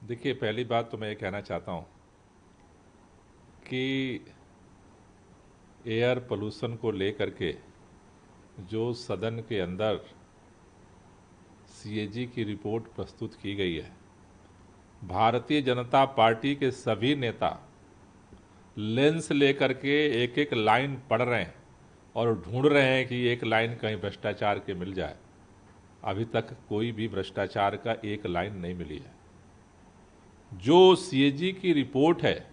देखिए, पहली बात तो मैं ये कहना चाहता हूँ कि एयर पोल्यूशन को लेकर के जो सदन के अंदर सीएजी की रिपोर्ट प्रस्तुत की गई है, भारतीय जनता पार्टी के सभी नेता लेंस लेकर के एक एक लाइन पढ़ रहे हैं और ढूंढ रहे हैं कि एक लाइन कहीं भ्रष्टाचार के मिल जाए। अभी तक कोई भी भ्रष्टाचार का एक लाइन नहीं मिली है। जो सीएजी की रिपोर्ट है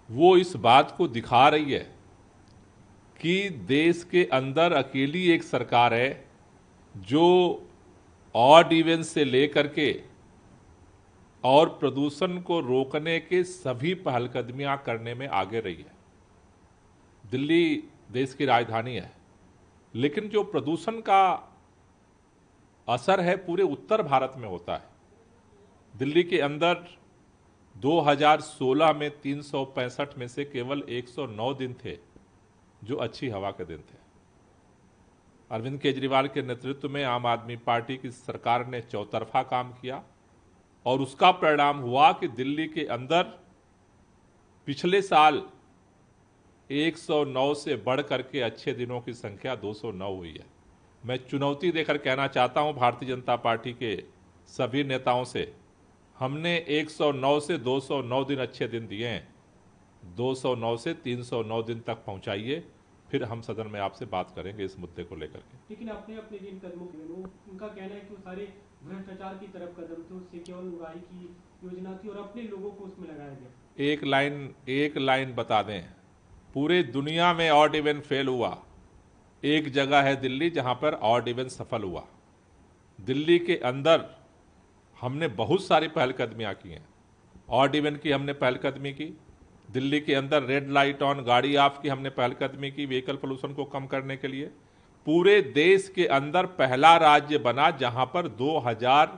वो इस बात को दिखा रही है कि देश के अंदर अकेली एक सरकार है जो ऑड इवन से लेकर के और प्रदूषण को रोकने के सभी पहलकदमियां करने में आगे रही है। दिल्ली देश की राजधानी है, लेकिन जो प्रदूषण का असर है पूरे उत्तर भारत में होता है। दिल्ली के अंदर 2016 में 365 में से केवल 109 दिन थे जो अच्छी हवा के दिन थे। अरविंद केजरीवाल के नेतृत्व में आम आदमी पार्टी की सरकार ने चौतरफा काम किया और उसका परिणाम हुआ कि दिल्ली के अंदर पिछले साल 109 से बढ़ करके अच्छे दिनों की संख्या 209 हुई है। मैं चुनौती देकर कहना चाहता हूं भारतीय जनता पार्टी के सभी नेताओं से, हमने 109 से 209 दिन अच्छे दिन दिए हैं, 209 से 309 दिन तक पहुंचाइए, फिर हम सदन में आपसे बात करेंगे इस मुद्दे को लेकर के। लेकिन अपने अपने जिन कदमों के उनका कहना है कि वो सारे भ्रष्टाचार की तरफ कदम थे, उससे केवल उगाही की योजना थी और अपने लोगों को उसमें लगाया गया। एक लाइन बता दें, पूरे दुनिया में ऑड इवन फेल हुआ, एक जगह है दिल्ली जहां पर ऑड इवन सफल हुआ। दिल्ली के अंदर हमने बहुत सारी पहलकदमियां की हैं। ऑड इवन की हमने पहलकदमी की, दिल्ली के अंदर रेड लाइट ऑन गाड़ी ऑफ की हमने पहलकदमी की व्हीकल पोल्यूशन को कम करने के लिए। पूरे देश के अंदर पहला राज्य बना जहां पर 2000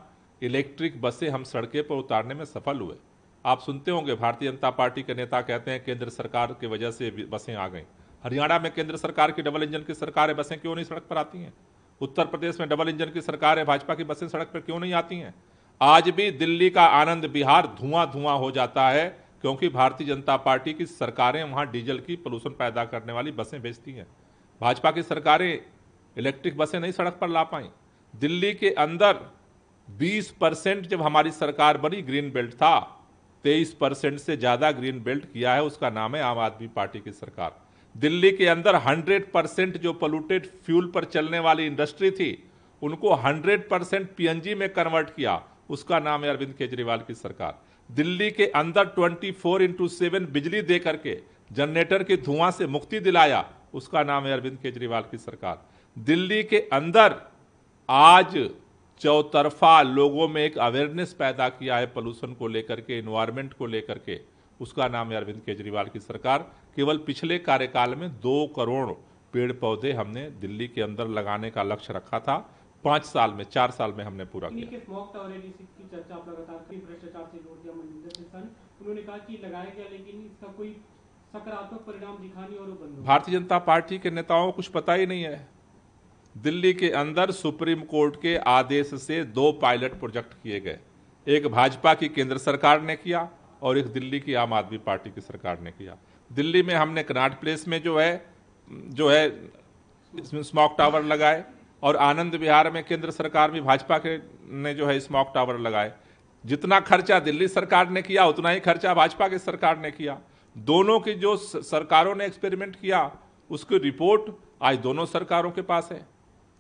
इलेक्ट्रिक बसें हम सड़कें पर उतारने में सफल हुए। आप सुनते होंगे भारतीय जनता पार्टी के नेता कहते हैं केंद्र सरकार की वजह से बसें आ गई। हरियाणा में केंद्र सरकार की डबल इंजन की सरकार है, बसें क्यों नहीं सड़क पर आती हैं? उत्तर प्रदेश में डबल इंजन की सरकार है, भाजपा की बसें सड़क पर क्यों नहीं आती हैं? आज भी दिल्ली का आनंद विहार धुआं धुआं हो जाता है क्योंकि भारतीय जनता पार्टी की सरकारें वहां डीजल की पोल्यूशन पैदा करने वाली बसें भेजती हैं। भाजपा की सरकारें इलेक्ट्रिक बसें नहीं सड़क पर ला पाई। दिल्ली के अंदर 20% जब हमारी सरकार बनी ग्रीन बेल्ट था, 23% से ज्यादा ग्रीन बेल्ट किया है, उसका नाम है आम आदमी पार्टी की सरकार। दिल्ली के अंदर 100% जो पोल्यूटेड फ्यूल पर चलने वाली इंडस्ट्री थी उनको 100% पीएनजी में कन्वर्ट किया, उसका नाम है अरविंद केजरीवाल की सरकार। दिल्ली के अंदर 24x7 बिजली दे करके जनरेटर के धुआं से मुक्ति दिलाया, उसका नाम है अरविंद केजरीवाल की सरकार। दिल्ली के अंदर आज चौतरफा लोगों में एक अवेयरनेस पैदा किया है पोल्यूशन को लेकर के, एनवायरमेंट को लेकर के, उसका नाम है अरविंद केजरीवाल की सरकार। केवल पिछले कार्यकाल में 2 करोड़ पेड़ पौधे हमने दिल्ली के अंदर लगाने का लक्ष्य रखा था, 4 साल में हमने पूरा किया। स्मॉग टावर की चर्चा आप लगातार भ्रष्टाचार से जोड़ दिया मनजिंदर सिंह सन, उन्होंने कहा कि लगाया गया लेकिन इसका कोई सकारात्मक परिणाम दिखा नहीं और वो बंद हो। भारतीय जनता पार्टी के नेताओं को कुछ पता ही नहीं है। दिल्ली के अंदर सुप्रीम कोर्ट के आदेश से 2 पायलट प्रोजेक्ट किए गए, एक भाजपा की केंद्र सरकार ने किया और एक दिल्ली की आम आदमी पार्टी की सरकार ने किया। दिल्ली में हमने कनॉट प्लेस में जो है इसमें स्मॉग टावर लगाए और आनंद विहार में केंद्र सरकार भी भाजपा के ने जो है स्मॉग टावर लगाए। जितना खर्चा दिल्ली सरकार ने किया उतना ही खर्चा भाजपा की सरकार ने किया। दोनों की जो सरकारों ने एक्सपेरिमेंट किया उसकी रिपोर्ट आज दोनों सरकारों के पास है।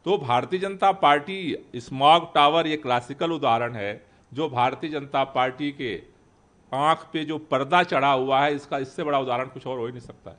तो Bharatiya Janata party smog tower ये क्लासिकल उदाहरण है जो भारतीय जनता पार्टी के आंख पे जो पर्दा चढ़ा हुआ है, इसका इससे बड़ा उदाहरण कुछ और हो ही नहीं सकता है।